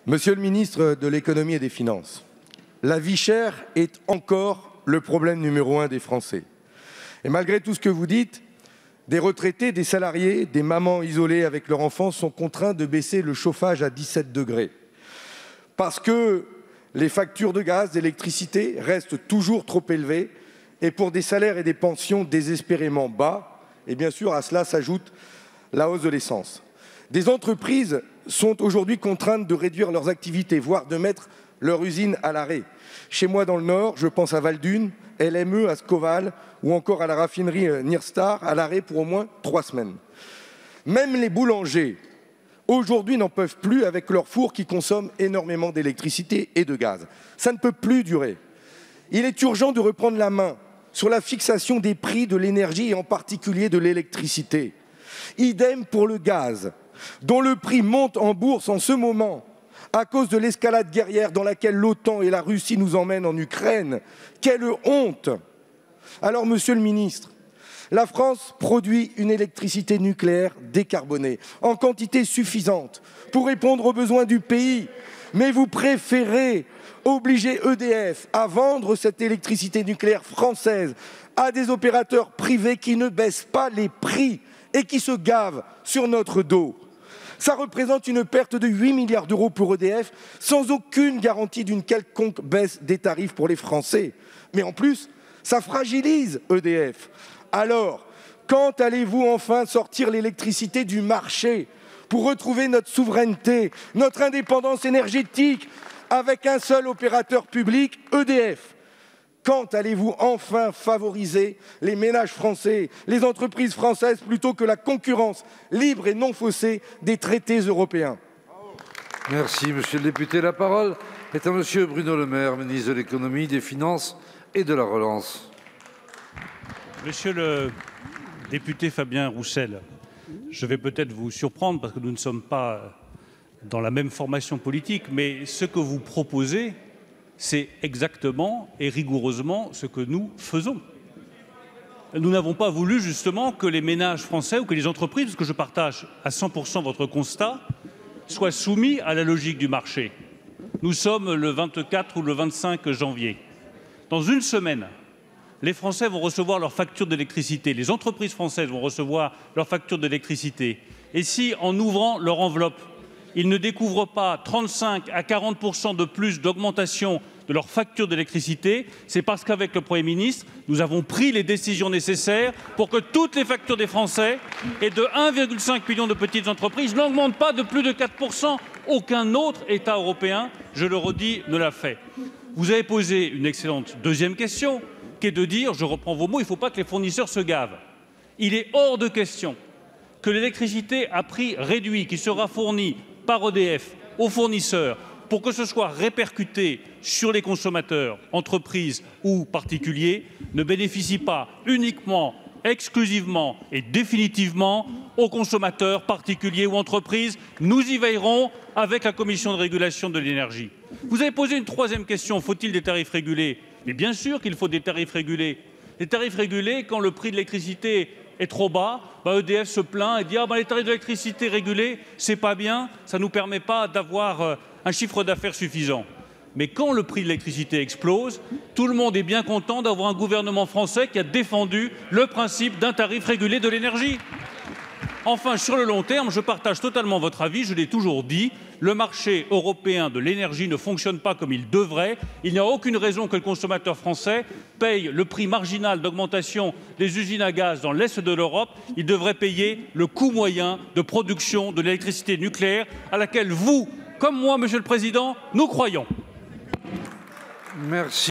Monsieur le ministre de l'Économie et des Finances, la vie chère est encore le problème numéro 1 des Français. Et malgré tout ce que vous dites, des retraités, des salariés, des mamans isolées avec leurs enfants sont contraints de baisser le chauffage à 17 degrés. Parce que les factures de gaz, d'électricité restent toujours trop élevées et pour des salaires et des pensions désespérément bas. Et bien sûr, à cela s'ajoute la hausse de l'essence. Des entreprises sont aujourd'hui contraintes de réduire leurs activités, voire de mettre leur usine à l'arrêt. Chez moi dans le Nord, je pense à Valdune, LME, à Scoval ou encore à la raffinerie Nyrstar, à l'arrêt pour au moins 3 semaines. Même les boulangers, aujourd'hui, n'en peuvent plus avec leurs fours qui consomment énormément d'électricité et de gaz. Ça ne peut plus durer. Il est urgent de reprendre la main sur la fixation des prix de l'énergie et en particulier de l'électricité. Idem pour le gaz, dont le prix monte en bourse en ce moment à cause de l'escalade guerrière dans laquelle l'OTAN et la Russie nous emmènent en Ukraine. Quelle honte! Alors, monsieur le ministre, la France produit une électricité nucléaire décarbonée en quantité suffisante pour répondre aux besoins du pays. Mais vous préférez obliger EDF à vendre cette électricité nucléaire française à des opérateurs privés qui ne baissent pas les prix et qui se gavent sur notre dos. Ça représente une perte de 8 milliards d'euros pour EDF, sans aucune garantie d'une quelconque baisse des tarifs pour les Français. Mais en plus, ça fragilise EDF. Alors, quand allez-vous enfin sortir l'électricité du marché pour retrouver notre souveraineté, notre indépendance énergétique avec un seul opérateur public, EDF? Quand allez-vous enfin favoriser les ménages français, les entreprises françaises, plutôt que la concurrence libre et non faussée des traités européens? Merci, monsieur le député. La parole est à monsieur Bruno Le Maire, ministre de l'Économie, des Finances et de la Relance. Monsieur le député Fabien Roussel, je vais peut-être vous surprendre parce que nous ne sommes pas dans la même formation politique, mais ce que vous proposez, c'est exactement et rigoureusement ce que nous faisons. Nous n'avons pas voulu justement que les ménages français ou que les entreprises, parce que je partage à 100% votre constat, soient soumis à la logique du marché. Nous sommes le 24 ou le 25 janvier. Dans une semaine, les Français vont recevoir leur facture d'électricité, les entreprises françaises vont recevoir leur facture d'électricité. Et si, en ouvrant leur enveloppe, ils ne découvrent pas 35 à 40% de plus d'augmentation de leur facture d'électricité, c'est parce qu'avec le Premier ministre, nous avons pris les décisions nécessaires pour que toutes les factures des Français et de 1,5 million de petites entreprises n'augmentent pas de plus de 4%. Aucun autre État européen, je le redis, ne l'a fait. Vous avez posé une excellente deuxième question, qui est de dire, je reprends vos mots, il ne faut pas que les fournisseurs se gavent. Il est hors de question que l'électricité à prix réduit, qui sera fournie par EDF aux fournisseurs, pour que ce soit répercuté sur les consommateurs, entreprises ou particuliers, ne bénéficie pas uniquement, exclusivement et définitivement aux consommateurs, particuliers ou entreprises. Nous y veillerons avec la Commission de régulation de l'énergie. Vous avez posé une troisième question, faut-il des tarifs régulés? Mais bien sûr qu'il faut des tarifs régulés. Les tarifs régulés, quand le prix de l'électricité est trop bas, EDF se plaint et dit les tarifs d'électricité régulés, c'est pas bien, ça ne nous permet pas d'avoir un chiffre d'affaires suffisant. Mais quand le prix de l'électricité explose, tout le monde est bien content d'avoir un gouvernement français qui a défendu le principe d'un tarif régulé de l'énergie. Enfin, sur le long terme, je partage totalement votre avis, je l'ai toujours dit, le marché européen de l'énergie ne fonctionne pas comme il devrait. Il n'y a aucune raison que le consommateur français paye le prix marginal d'augmentation des usines à gaz dans l'Est de l'Europe. Il devrait payer le coût moyen de production de l'électricité nucléaire à laquelle vous, comme moi, Monsieur le Président, nous croyons. Merci.